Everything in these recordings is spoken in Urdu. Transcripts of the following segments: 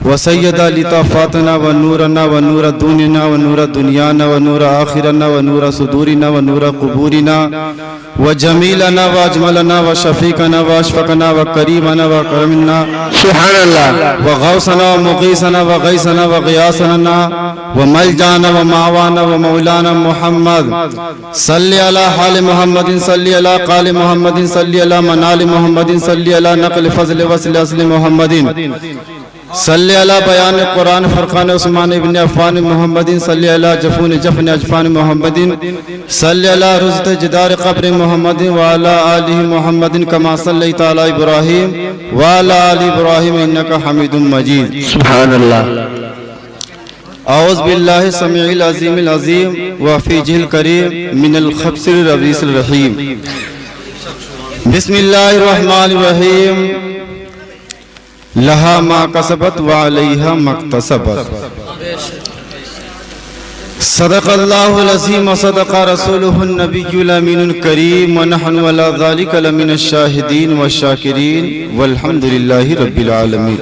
وسيد لطافاتنا ونورنا ونور دوننا ونور دنيانا ونور آخرنا ونور صدورنا ونور قبورنا وجميلنا واجملنا وشفيقنا واشفقنا وكريمنا وكرمنا سبحان اللہ وغوثنا ومغيثنا وغيثنا وغياثنا وملجانا ومعوانا ومولانا محمد صل على حال محمد صل على قال محمد صل على منال محمد صل على نقل فضل وصل اصل محمد صلی اللہ بیان قرآن فرقان عثمان ابن عفان محمد صلی اللہ جفون جفن اجفان محمد صلی اللہ رزت جدار قبر محمد وعلى آلہ محمد کما صلی تعالی ابراہیم وعلى آل ابراہیم انکا حمید مجید سبحان اللہ اعوذ باللہ السمیع العظیم العظیم وفیجہ الکریم من الخبث الرجیم الرحیم بسم اللہ الرحمن الرحیم لہا ما کسبت وعلیہا مکتسبت صدق اللہ العظیم وصدق رسولہ النبی الامین الکریم ونحن ولا ذالک لمن الشاہدین والشاکرین والحمدللہ رب العالمین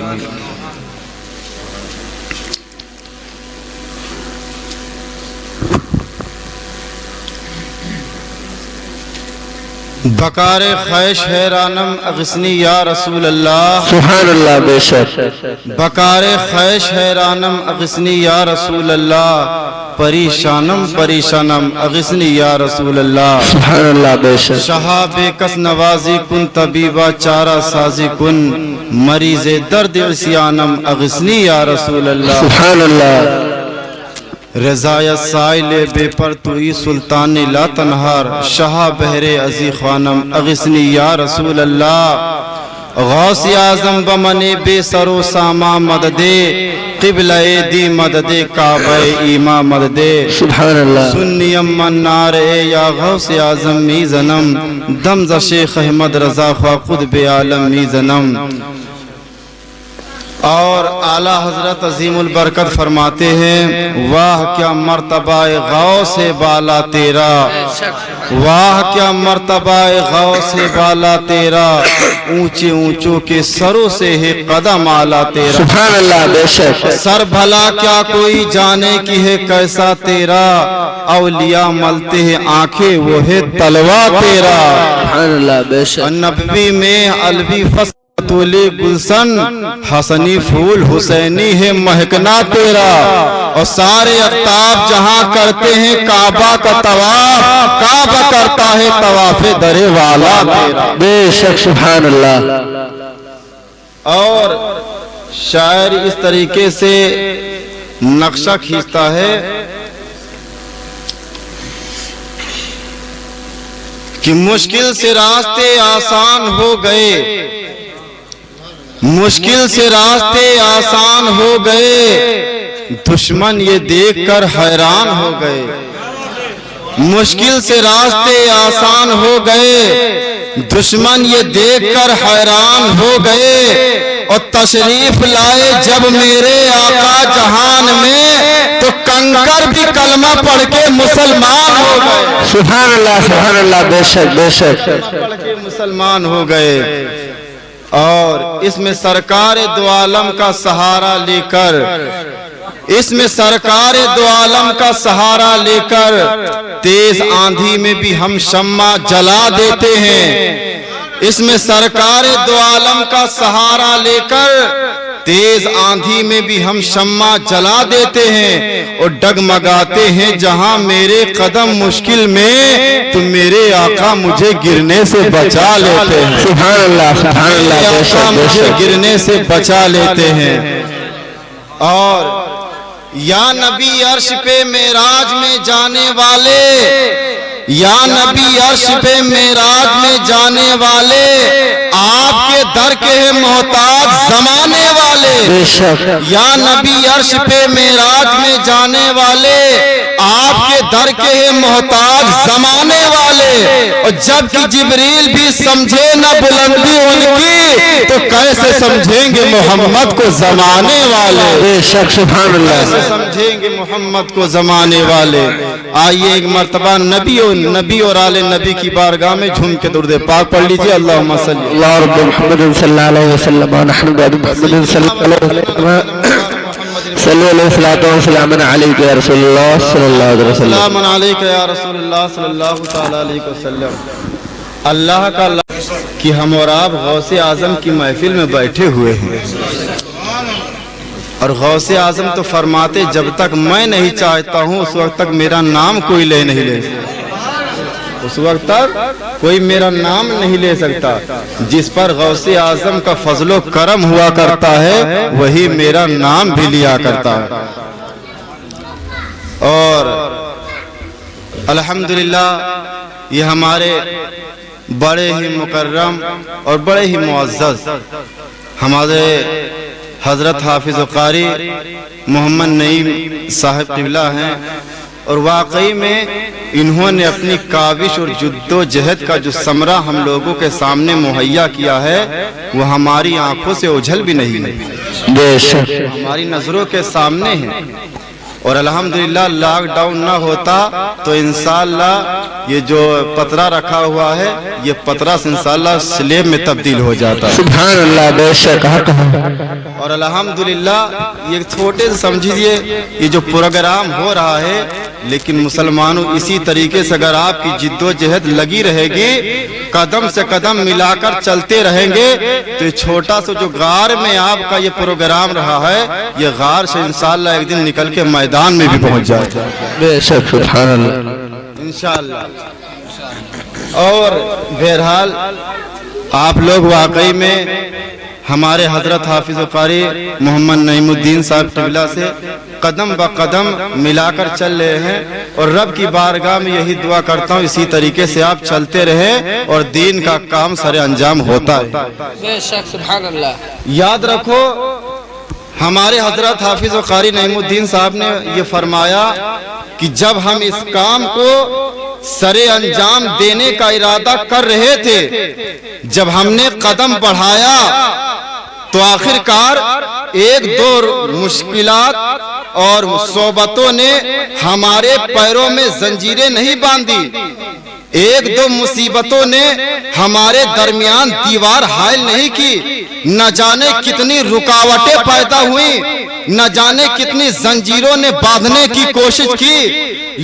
بکار خیش حیرانم اغسنی یا رسول اللہ سبحان اللہ بے شک بکار خیش حیرانم اغسنی یا رسول اللہ پریشانم پریشانم اغسنی یا رسول اللہ سبحان اللہ بے شک شہا بے کس نوازی کن طبیبہ چارہ سازی کن مریض درد عصیانم اغسنی یا رسول اللہ سبحان اللہ رضایت سائل بے پر توئی سلطان لا تنہار شہا بہر عزی خوانم اغسنی یا رسول اللہ غوث اعظم بمن بے سر و ساما مددے قبلہ دی مددے کعبہ ایما مددے سبحان اللہ سنیم من نار یا غوث اعظم میزنم دمز شیخ احمد رضا خواہ قطب عالم میزنم اور اعلیٰ حضرت عظیم البرکت فرماتے ہیں واہ کیا مرتبہ غوث بالا تیرا واہ کیا مرتبہ غوث بالا تیرا اونچے اونچوں کے سروں سے ہے قدم آلا تیرا سبحان اللہ بے شک سر بھلا کیا کوئی جانے کی ہے کیسا تیرا اولیاء ملتے ہیں آنکھیں وہ ہے تلوہ تیرا سبحان اللہ بے شک نبوی میں علوی فصل تولی گلسن حسنی پھول حسینی ہے مہکنا تیرا اور سارے اقتاب جہاں کرتے ہیں کعبہ کا طواف کعبہ کرتا ہے طواف در والا تیرا بے شک سبحان اللہ اور شاعر اس طریقے سے نقشہ کھینچتا ہے کہ مشکل سے راستے آسان ہو گئے مشکل سے راستے آسان ہو گئے دشمن یہ دیکھ کر حیران ہو گئے مشکل سے راستے آسان ہو گئے دشمن یہ دیکھ کر حیران ہو گئے اور تشریف لائے جب میرے آقا جہان میں تو کنکر بھی کلمہ پڑھ کے مسلمان ہو گئے سبحان اللہ بے شک بے شک پڑھ کے مسلمان ہو گئے اور اس میں سرکار دو عالم کا سہارا لے کر اس میں سرکار دو عالم کا سہارا لے کر تیز آندھی میں بھی ہم شمع جلا دیتے ہیں اس میں سرکار دو عالم کا سہارا لے کر تیز آندھی میں بھی ہم شمع جلا دیتے ہیں اور ڈگمگاتے ہیں جہاں میرے قدم مشکل میں تو میرے آقا مجھے گرنے سے بچا لیتے ہیں سبحان اللہ میرے آقا مجھے گرنے سے بچا لیتے ہیں اور یا نبی عرش پہ معراج میں جانے والے یا نبی عرش پہ معراج میں جانے والے آپ کے در کے محتاج زمانے والے یا نبی عرش پہ معراج میں جانے والے آپ کے در کے محتاج زمانے والے اور جب کہ جبریل بھی سمجھے نہ بلندی ان کی تو کیسے سمجھیں گے محمد کو زمانے والے بے شک سبحان اللہ کیسے سمجھیں گے محمد کو زمانے والے آئیے ایک مرتبہ نبی اور آل نبی کی بارگاہ میں جھوم کے درود پاک پڑھ لیجئے اللہم صلی اللہ رب محمد صلی اللہ علیہ وسلم ونحن بعد محمد صلی اللہ علیہ وسلم صلی اللہ علیہ یا رسول اللہ صلی اللہ علیہ وسلم السلام علیکم یا رسول اللہ صلی اللہ تعالی علیہ وسلم۔ اللہ کا کہ ہم اور آپ غوث اعظم کی محفل میں بیٹھے ہوئے ہیں، اور غوث اعظم تو فرماتے جب تک میں نہیں چاہتا ہوں اس وقت تک میرا نام کوئی لے نہیں لے سکتا، اس وقت تک کوئی میرا نام نہیں لے سکتا۔ جس پر غوث اعظم کا فضل و کرم ہوا کرتا ہے وہی میرا نام بھی لیا کرتا ہے۔ اور الحمدللہ یہ ہمارے بڑے ہی مکرم اور بڑے ہی معزز ہمارے حضرت حافظ و قاری محمد نعیم صاحب قبلہ ہیں، اور واقعی میں انہوں نے اپنی کاوش اور جد و جہد کا جو ثمرہ ہم لوگوں کے سامنے مہیا کیا ہے وہ ہماری آنکھوں سے اوجھل بھی نہیں ہے، بے شک ہماری نظروں کے سامنے ہے۔ اور الحمدللہ لاک ڈاؤن نہ ہوتا تو انشاءاللہ یہ جو پترہ رکھا ہوا ہے یہ پترہ انشاءاللہ سلیب میں تبدیل ہو جاتا ہے۔ سبحان اللہ، بے شک حق ہے۔ اور الحمدللہ یہ چھوٹے سے سمجھیے یہ جو پروگرام ہو رہا ہے، لیکن مسلمانوں اسی طریقے سے اگر آپ کی جد و جہد لگی رہے گی، قدم سے قدم ملا کر چلتے رہیں گے تو یہ چھوٹا سا جو غار میں آپ کا یہ پروگرام رہا ہے یہ غار سے انشاءاللہ ایک دن نکل کے میدان میں بھی پہنچ جائے گا بے شک سبحان اللہ انشاءاللہ۔ اور بہرحال آپ لوگ واقعی میں ہمارے حضرت حافظ و قاری محمد نعیم الدین صاحب قبلہ سے قدم با قدم ملا کر چل رہے ہیں، اور رب کی بارگاہ میں یہی دعا کرتا ہوں اسی طریقے سے آپ چلتے رہیں اور دین کا کام سر انجام ہوتا ہے۔ بے شک سبحان اللہ۔ یاد رکھو ہمارے حضرت حافظ و قاری نعیم الدین صاحب نے یہ فرمایا کہ جب ہم اس کام کو سر انجام دینے کا ارادہ کر رہے تھے، جب ہم نے قدم بڑھایا تو آخرکار ایک دو مشکلات اور صعوبتوں نے ہمارے پیروں میں زنجیریں نہیں باندھی، ایک دو مصیبتوں نے ہمارے درمیان دیوار حائل نہیں کی، نہ جانے کتنی رکاوٹیں پیدا ہوئیں، نہ جانے کتنی زنجیروں نے باندھنے کی کوشش کی،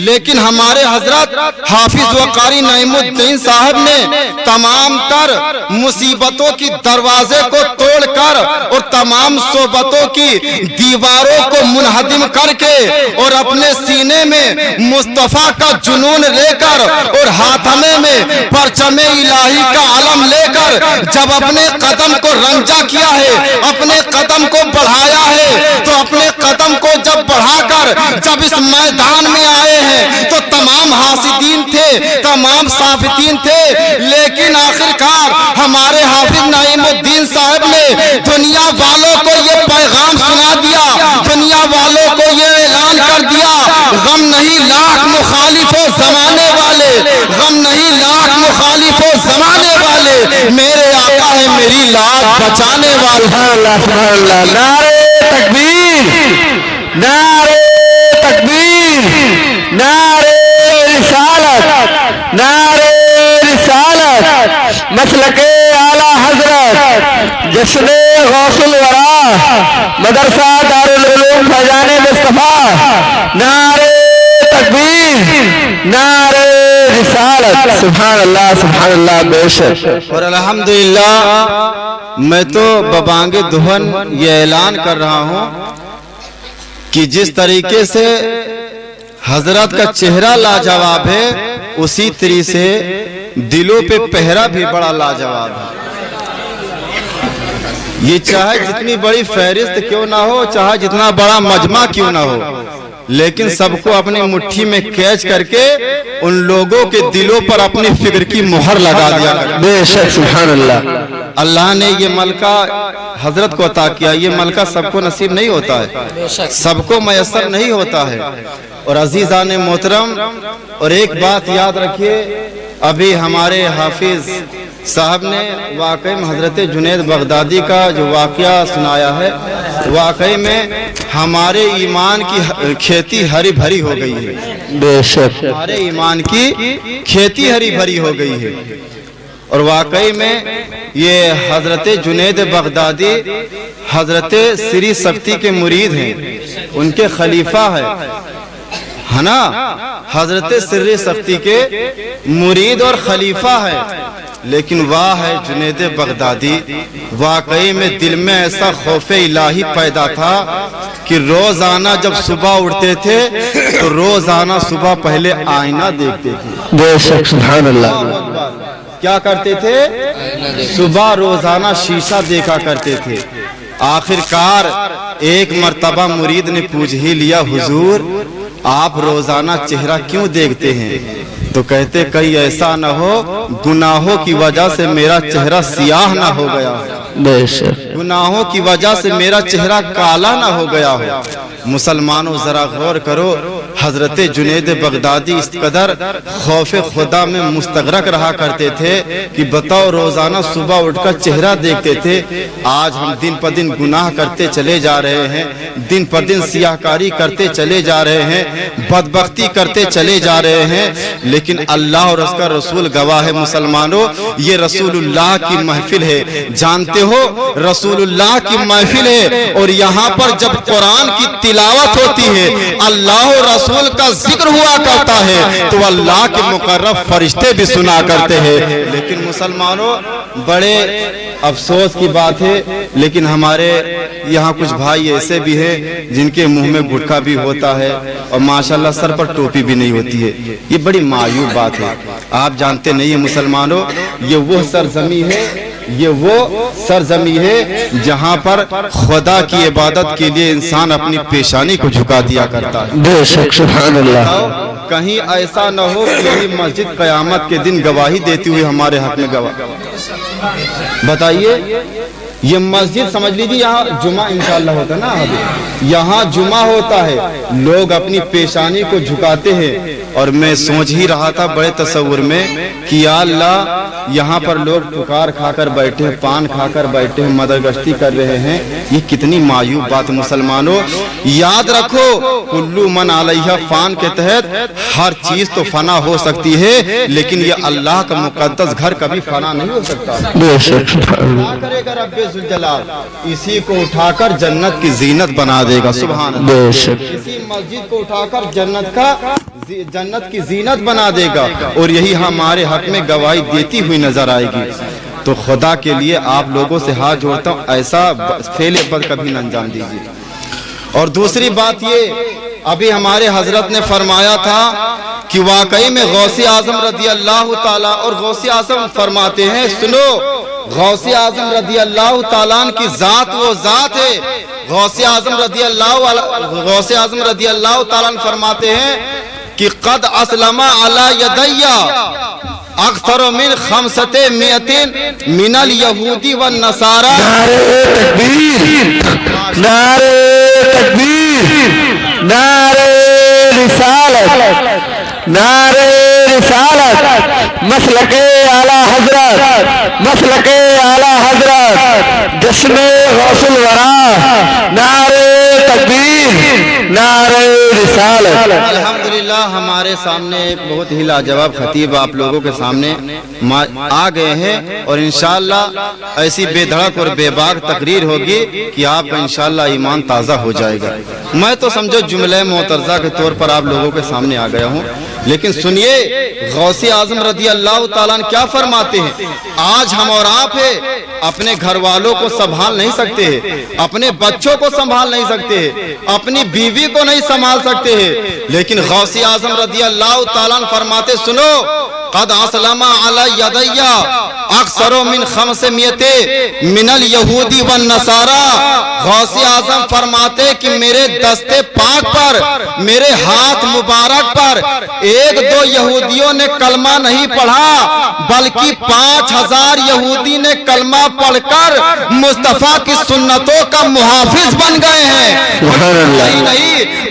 لیکن ہمارے حضرت حافظ و قاری نعیم الدین صاحب نے تمام تر مصیبتوں کی دروازے کو توڑ کر اور تمام صعوبتوں کی دیواروں کو منہدم کر کے اور اپنے سینے میں مصطفیٰ کا جنون لے کر اور ہاتھنے میں پرچم الہی کا علم لے کر جب اپنے قدم کو رنجا کیا ہے، اپنے قدم کو بڑھایا ہے، تو اپنے قدم کو جب بڑھا کر جب اس میدان میں آئے ہیں تو تمام حاسدین تھے، تمام صافتین تھے، لیکن آخرکار ہمارے حافظ نعیم الدین صاحب نے دنیا والوں کو یہ پیغام سنا دیا، دنیا والوں کو یہ اعلان کر دیا، غم نہیں لاکھ مخالف و زمانے والے، غم نہیں لاکھ مخالف و زمانے والے، میرے آقا ہے میری لاکھ بچانے والے۔ سبحان اللہ، نعرہ تکبیر، نعرہ تکبیر، نعرہ رسالت، نعرہ رسالت، مسلک اعلیٰ حضرت جشن غوث الورا مدرسہ دارالعلوم فیضان مصطفیٰ، نعرہ تکبیر، نعرہ رسالت، سبحان اللہ سبحان اللہ، بے شک۔ اور الحمدللہ میں تو ببانگ دہن یہ اعلان کر رہا ہوں کہ جس طریقے سے حضرت کا چہرہ لاجواب ہے اسی طریقے سے دلوں پہ پہرا بھی بڑا لاجواب ہے۔ یہ چاہے جتنی بڑی فہرست کیوں نہ ہو، چاہے جتنا بڑا مجمع کیوں نہ ہو، لیکن سب کو اپنی مٹھی میں کیچ کر کے ان لوگوں کے دلوں پر اپنی فکر کی مہر لگا دیا۔ بے شک سبحان اللہ۔ اللہ نے یہ ملکہ حضرت کو عطا کیا، یہ ملکہ سب کو نصیب نہیں ہوتا ہے، سب کو میسر نہیں ہوتا ہے۔ اور عزیزان محترم، اور ایک بات یاد رکھیے، ابھی ہمارے حافظ صاحب نے واقعی میں حضرت جنید بغدادی کا جو واقعہ سنایا ہے، واقعی میں ہمارے ایمان کی کھیتی ہری بھری ہو گئی ہے، بے شک ہمارے ایمان کی کھیتی ہری بھری ہو گئی ہے۔ اور واقعی میں یہ حضرت جنید بغدادی حضرت سری سکتی کے مرید ہیں، ان کے خلیفہ ہے نا، حضرت سر سختی کے مرید اور خلیفہ ہے، لیکن واہ ہے جنید بغدادی، واقعی میں دل میں ایسا خوف الہی پیدا تھا کہ روزانہ جب صبح اٹھتے تھے تو روزانہ صبح پہلے آئینہ دیکھتے تھے۔ بے شک سبحان اللہ۔ کیا کرتے تھے؟ صبح روزانہ شیشہ دیکھا کرتے تھے۔ آخر کار ایک مرتبہ مرید نے پوچھ ہی لیا، حضور آپ روزانہ چہرہ کیوں دیکھتے ہیں؟ تو کہتے کہیں ایسا نہ ہو گناہوں کی وجہ سے میرا چہرہ سیاہ نہ ہو گیا ہو، بے شک گناہوں کی وجہ سے میرا چہرہ کالا نہ ہو گیا ہو۔ مسلمانوں ذرا غور کرو، حضرت جنید بغدادی اس قدر خوف خدا میں مستغرق رہا کرتے تھے کہ بتاؤ روزانہ صبح اٹھ کر چہرہ دیکھتے تھے۔ آج ہم دن پر دن گناہ کرتے چلے جا رہے ہیں، دن پر دن سیاہکاری کرتے چلے جا رہے ہیں، بدبختی کرتے چلے جا رہے ہیں، لیکن اللہ اور اس کا رسول گواہ ہے۔ مسلمانوں یہ رسول اللہ کی محفل ہے، جانتے ہو رسول اللہ کی محفل ہے، اور یہاں پر جب قرآن کی تلاوت ہوتی ہے، اللہ اور رسول کا ذکر ہوا کرتا ہے، تو اللہ کے مقرب فرشتے بھی سنا کرتے ہیں۔ لیکن مسلمانوں بڑے افسوس کی بات ہے، لیکن ہمارے یہاں کچھ بھائی ایسے بھی ہیں جن کے منہ میں گٹکا بھی ہوتا ہے اور ماشاءاللہ سر پر ٹوپی بھی نہیں ہوتی ہے۔ یہ بڑی معیوب بات ہے۔ آپ جانتے نہیں ہیں مسلمانوں، یہ وہ سرزمین ہے، یہ وہ سرزمین ہے جہاں پر خدا کی عبادت کے لیے انسان اپنی پیشانی کو جھکا دیا کرتا ہے۔ بے شک سبحان اللہ۔ کہیں ایسا نہ ہو کہ یہ مسجد قیامت کے دن گواہی دیتی ہوئی ہمارے حق میں گواہ بتائیے، یہ مسجد سمجھ لیجیے یہاں جمعہ انشاءاللہ ہوتا ہے نا، یہاں جمعہ ہوتا ہے، لوگ اپنی پیشانی کو جھکاتے ہیں، اور میں سوچ ہی رہا تھا بڑے تصور میں کہ یا اللہ یہاں پر لوگ پکار کھا کر بیٹھے ہیں، پان کھا کر بیٹھے ہیں، مدرگشتی کر رہے ہیں۔ یہ کتنی معیوب بات۔ مسلمانوں یاد رکھو کلو من علیہ فان کے تحت ہر چیز تو فنا ہو سکتی ہے، لیکن یہ اللہ کا مقدس گھر کبھی فنا نہیں ہو سکتا۔ بے شک سبحان اللہ۔ کیا کرے گا رب ذوالجلال؟ اسی کو اٹھا کر جنت کی زینت بنا دے گا۔ سبحان اللہ۔ بے شک اسی مسجد کو اٹھا کر جنت کی زینت بنا دے گا، اور یہی ہمارے حق میں گواہی دیتی ہوئی نظر آئے گی۔ تو خدا کے لیے آپ لوگوں سے ہاتھ جوڑتا ہوں، ایسا فعل بد کبھی نہ انجام دیجیے۔ اور دوسری بات یہ، ابھی ہمارے حضرت نے فرمایا تھا کہ واقعی میں غوث اعظم رضی اللہ تعالیٰ، اور غوث اعظم فرماتے ہیں، سنو غوث اعظم رضی اللہ تعالیٰ کی ذات وہ ذات ہے۔ غوث اعظم رضی اللہ تعالیٰ فرماتے ہیں کہ قد اسلم علی یدیا اکثر من 500 من الیہودی والنصارى۔ نعرہ تکبیر، نعرہ تکبیر، نعرہ رسالت، نعرہ رسالت، مسلک اعلی حضرت، مسلک اعلی حضرت، جشن غوث الورا، نعرہ تکبیر، نعرہ رسالت۔ الحمدللہ ہمارے سامنے ایک بہت ہی لاجواب خطیب آپ لوگوں کے سامنے آ گئے ہیں، اور انشاءاللہ ایسی بے دھڑک اور بے باک تقریر ہوگی کہ آپ کا انشاءاللہ ایمان تازہ ہو جائے گا۔ میں تو سمجھو جملہ معترضہ کے طور پر آپ لوگوں کے سامنے آ گیا ہوں، لیکن سنیے غوث اعظم رضی اللہ تعالیٰ کیا فرماتے ہیں۔ آج ہم اور آپ ہیں، اپنے گھر والوں کو سنبھال نہیں سکتے ہیں، اپنے بچوں کو سنبھال نہیں سکتے ہیں، اپنی بیوی کو نہیں سنبھال سکتے ہیں، لیکن غوث اعظم رضی اللہ تعالیٰ فرماتے سنو قد اسلم علی یدیا اکثر من 500 من الیہودی والنصارى۔ غوث اعظم فرماتے کہ میرے دستے پاک پر، میرے ہاتھ مبارک پر ایک دو یہودیوں نے کلمہ نہیں پڑھا، بلکہ 5000 یہودی نے کلمہ پڑھ کر مصطفیٰ کی سنتوں کا محافظ بن گئے ہیں۔ نہیں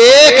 1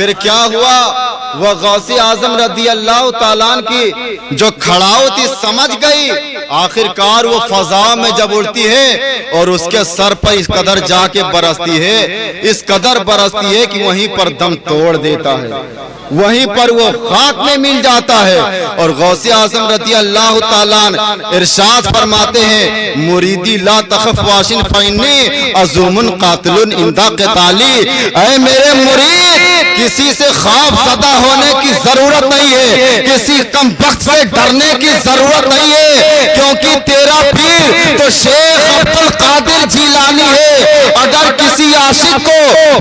پھر کیا ہوا؟ وہ غوث اعظم رضی اللہ تعالیٰ عنہ کی جو کھڑاؤ تھی سمجھ گئی، آخر کار وہ فضا میں جب اڑتی ہے اور اس کے سر پر اس قدر جا کے برستی ہے، اس قدر برستی ہے کہ وہیں پر دم توڑ دیتا ہے، وہیں پر وہ خاک میں مل جاتا ہے۔ اور غوث اعظم رضی اللہ تعالیٰ عنہ ارشاد فرماتے ہیں، مریدی لا تخف واشن فإنی عظوم قاتل عند قتالی، اے میرے مرید کسی سے خوف زدہ ہونے کی ضرورت نہیں ہے، کسی کم بخت سے ڈرنے کی ضرورت نہیں ہے، کیونکہ تیرا پیر تو شیخ عبد القادر جیلانی ہے۔ اگر کسی عاشق کو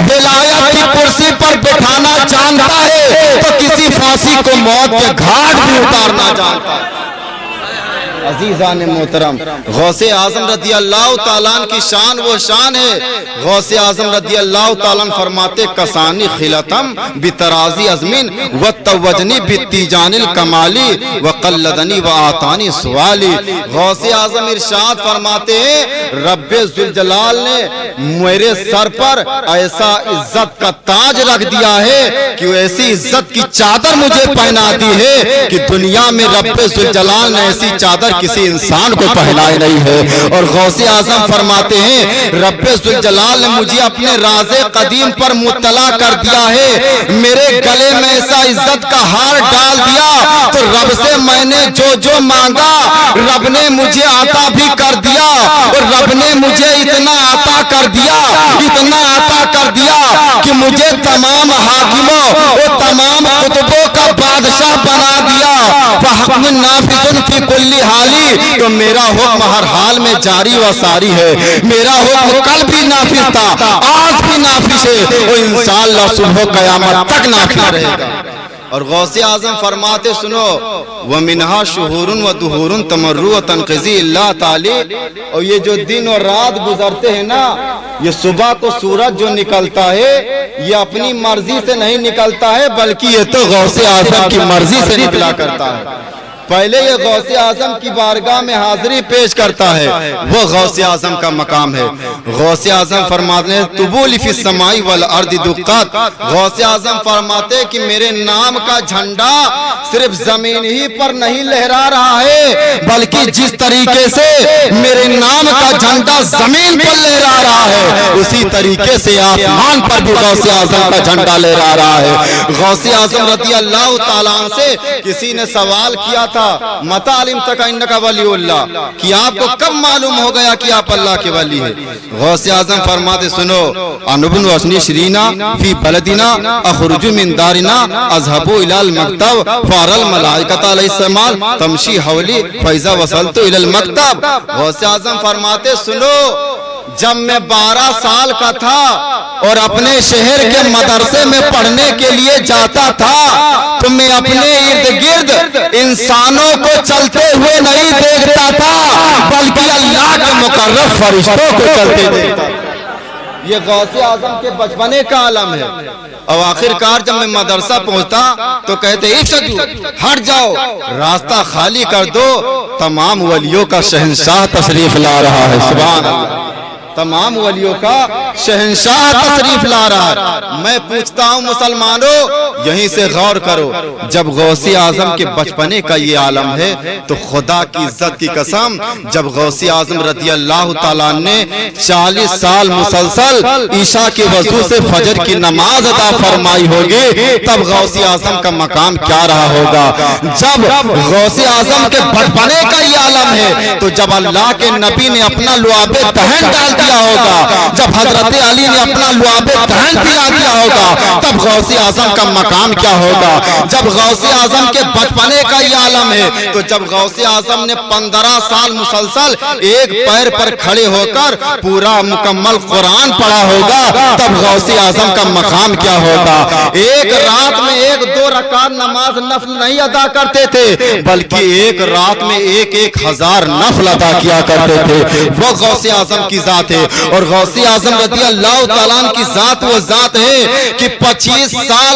ولایت کی کرسی پر بٹھانا جانتا ہے تو کسی فاسق کو موت کے گھاٹ بھی اتارنا جانتا ہے۔ عزیزان محترم، غوث اعظم رضی اللہ تعالیٰ عنہ کی شان وہ شان ہے۔ غوث اعظم رضی اللہ تعالیٰ عنہ فرماتے، کسانی خلتم بترازی ازمین وتوجنی بتیجان الکمالی وقلدنی وآتانی سوالی۔ غوث اعظم ارشاد فرماتے ہیں، رب ذوالجلال نے میرے سر پر ایسا عزت کا تاج رکھ دیا ہے کہ ایسی عزت کی چادر مجھے پہنا دی ہے کہ دنیا میں رب ذوالجلال نے ایسی چادر کسی انسان کو پہنائے نہیں ہے۔ اور غوث اعظم فرماتے ہیں، رب ذوالجلال نے مجھے اپنے راز قدیم پر مطلع کر دیا ہے، میرے گلے میں ایسا عزت کا ہار ڈال دیا تو رب سے میں نے جو مانگا رب نے مجھے عطا بھی کر دیا، اور رب نے مجھے اتنا عطا کر دیا، اتنا عطا کر دیا کہ مجھے تمام حاکموں اور تمام قطبوں کا بادشاہ بنا دیا۔ فحکم نافذ فی کل حالی، تو میرا حکم ہر حال میں جاری و ساری ہے، میرا حکم کل بھی نافذ تھا، آج بھی نافذ ہے، اور انشاءاللہ صبح قیامت تک نافذ رہے گا۔ اور غوث اعظم فرماتے سنو، وَمِنْهَا شُهُورٌ وَدُهُورٌ تَمَرُّ وَتَنْقِضِي اللہ تعالی۔ اور یہ جو دن اور رات گزرتے ہیں نا، یہ صبح کو سورج جو نکلتا ہے یہ اپنی مرضی سے نہیں نکلتا ہے، بلکہ یہ تو غوث اعظم کی مرضی سے نکلا کرتا ہے۔ پہلے یہ غوث اعظم کی بارگاہ میں حاضری پیش کرتا ہے، وہ غوث اعظم کا مقام ہے۔ غوث اعظم فرماتے ہیں، طبول فی السماء والارض دقات۔ غوث اعظم فرماتے ہیں کہ میرے نام کا جھنڈا صرف زمین ہی پر نہیں لہرا رہا ہے، بلکہ جس طریقے سے میرے نام کا جھنڈا زمین پر لہرا رہا ہے، اسی طریقے سے آسمان پر بھی غوث اعظم کا جھنڈا لہرا رہا ہے۔ غوث اعظم رضی اللہ تعالیٰ عنہ سے کسی نے سوال کیا تھا، متى علمتک انک ولی اللہ، کہ آپ کو کب معلوم ہو گیا کہ آپ اللہ کے ولی ہیں؟ غوث اعظم فرماتے سنو، انبن وسنی شرینا فی بلدنا اخرج من دارنا اذهب الى المکتب فار الملائکۃ علیہ السلام تمشی حولی فاذا وصلت الى المکتب۔ غوث اعظم فرماتے سنو، جب میں 12 سال کا تھا اور اپنے شہر کے مدرسے میں پڑھنے کے لیے جاتا تھا تو میں اپنے ارد گرد انسانوں کو چلتے ہوئے نہیں دیکھتا تھا، بلکہ اللہ کے مقرب فرشتوں کو چلتے دیکھتا تھا۔ یہ غوث اعظم کے بچپنے کا عالم ہے۔ اور آخر کار جب میں مدرسہ پہنچتا تو کہتے افسدو، ہٹ جاؤ، راستہ خالی کر دو، تمام ولیوں کا شہنشاہ تشریف لا رہا ہے۔ سبحان اللہ، تمام ولیوں کا شہنشاہ تشریف لا رہا ہے۔ میں پوچھتا ہوں مسلمانوں، یہیں سے غور کرو، جب غوث اعظم کے بچپنے کا یہ عالم ہے تو خدا کی عزت کی قسم، جب غوث اعظم رضی اللہ تعالیٰ نے 40 سال مسلسل عشاء کے وضو سے فجر کی نماز ادا فرمائی ہوگی، تب غوث اعظم کا مقام کیا رہا ہوگا۔ جب غوث اعظم کے بچپنے کا یہ عالم ہے تو جب اللہ کے نبی نے اپنا لعاب دہن ڈال دیا ہوگا، جب حضرت علی نے اپنا لعاب دہن پلا دیا ہوگا، تب غوث اعظم کا مقام کیا ہوگا۔ جب غوث اعظم کے بچپنے کا یہ عالم ہے تو جب غوث اعظم نے 15 سال مسلسل ایک پیر پر کھڑے ہو کر پورا مکمل قرآن پڑھا ہوگا، تب غوث اعظم کا مقام کیا ہوگا۔ ایک رات میں 1-2 رکعت نماز نفل نہیں ادا کرتے تھے، بلکہ ایک رات میں 1,000 نفل ادا کیا کرتے تھے۔ وہ غوث اعظم کی ذات ہے۔ اور غوث اعظم رضی اللہ تعالیٰ عنہ کی ذات وہ ذات ہے کہ 25 سال